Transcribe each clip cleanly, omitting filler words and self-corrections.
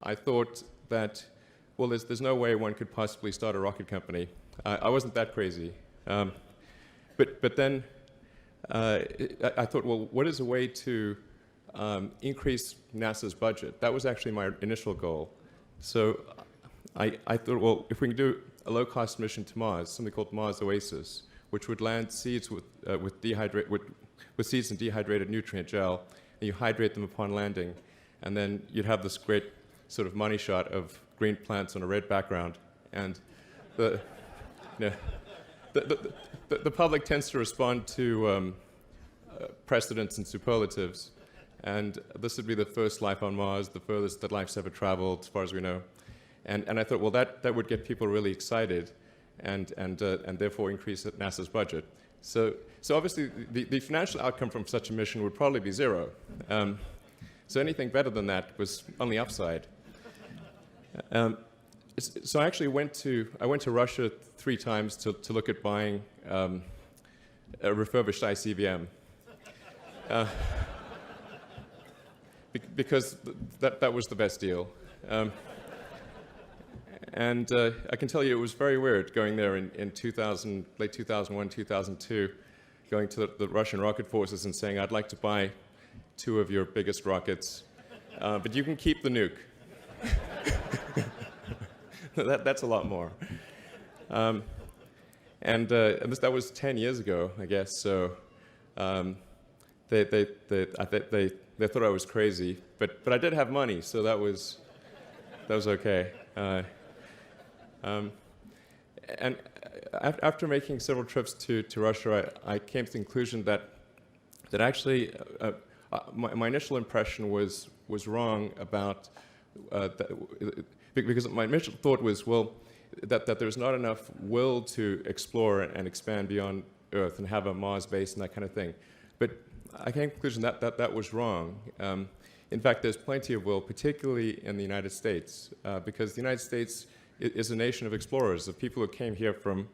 I thought that, well, there's no way one could possibly start a rocket company. I wasn't that crazy. But then I thought, well, what is a way to increase NASA's budget? That was actually my initial goal. So I thought, well, if we can do a low-cost mission to Mars, something called Mars Oasis, which would land seeds with seeds and dehydrated nutrient gel, and you hydrate them upon landing, and then you'd have this great sort of money shot of green plants on a red background, and the public tends to respond to precedents and superlatives, and this would be the first life on Mars, the furthest that life's ever traveled, as far as we know. And I thought, well, that would get people really excited, and therefore increase NASA's budget. So obviously, the financial outcome from such a mission would probably be zero. So anything better than that was on the upside. So I actually went to Russia 3 times to look at buying a refurbished ICBM. Because that was the best deal. And I can tell you it was very weird going there in late 2001, 2002, going to the Russian rocket forces and saying, I'd like to buy 2 of your biggest rockets, but you can keep the nuke. That's a lot more. And that was 10 years ago, I guess, so they thought I was crazy, but I did have money, so that was okay. And after making several trips to Russia, I came to the conclusion that actually my initial impression was wrong about because my initial thought was, well, that there's not enough will to explore and expand beyond Earth and have a Mars base and that kind of thing. But I came to the conclusion that was wrong. In fact, there's plenty of will, particularly in the United States, because the United States is a nation of explorers, of people who came here from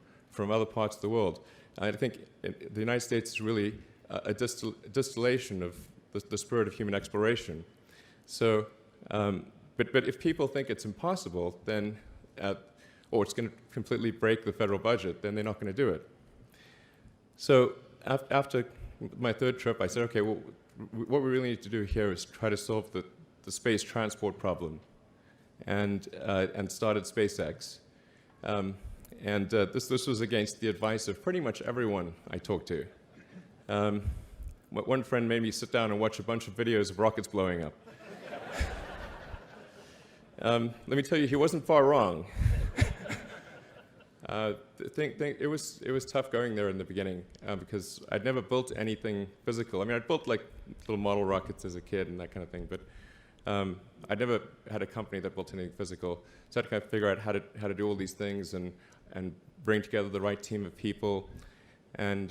other parts of the world. I think the United States is really a distillation of the spirit of human exploration. So, but if people think it's impossible, then, or it's going to completely break the federal budget, then they're not going to do it. So after my 3rd trip, I said, okay, well, what we really need to do here is try to solve the space transport problem, and started SpaceX. This was against the advice of pretty much everyone I talked to. One friend made me sit down and watch a bunch of videos of rockets blowing up. Let me tell you, he wasn't far wrong. It was tough going there in the beginning because I'd never built anything physical. I mean, I'd built like little model rockets as a kid and that kind of thing, but I'd never had a company that built anything physical. So I had to kind of figure out how to do all these things and bring together the right team of people, and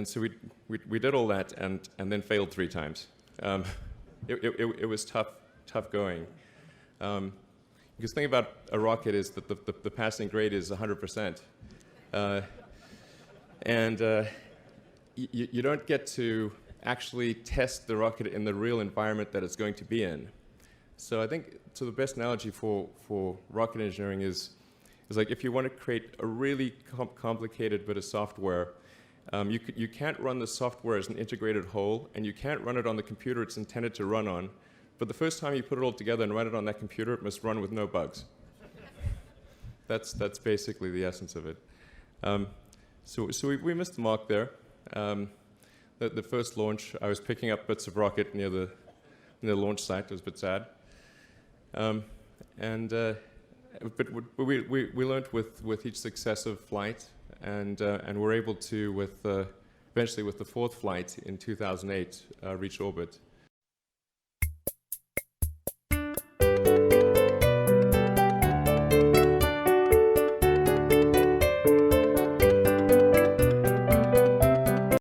so we did all that and then failed 3 times. It was tough going. Because the thing about a rocket is that the passing grade is 100%. You don't get to actually test the rocket in the real environment that it's going to be in. So I think the best analogy for rocket engineering is like if you want to create a really complicated bit of software, you can't run the software as an integrated whole, and you can't run it on the computer it's intended to run on. But the first time you put it all together and run it on that computer, it must run with no bugs. That's basically the essence of it. So we missed the mark there. The first launch, I was picking up bits of rocket near the launch site. It was a bit sad. But we learned with each successive flight, and we're able to, eventually with the 4th flight in 2008, reach orbit.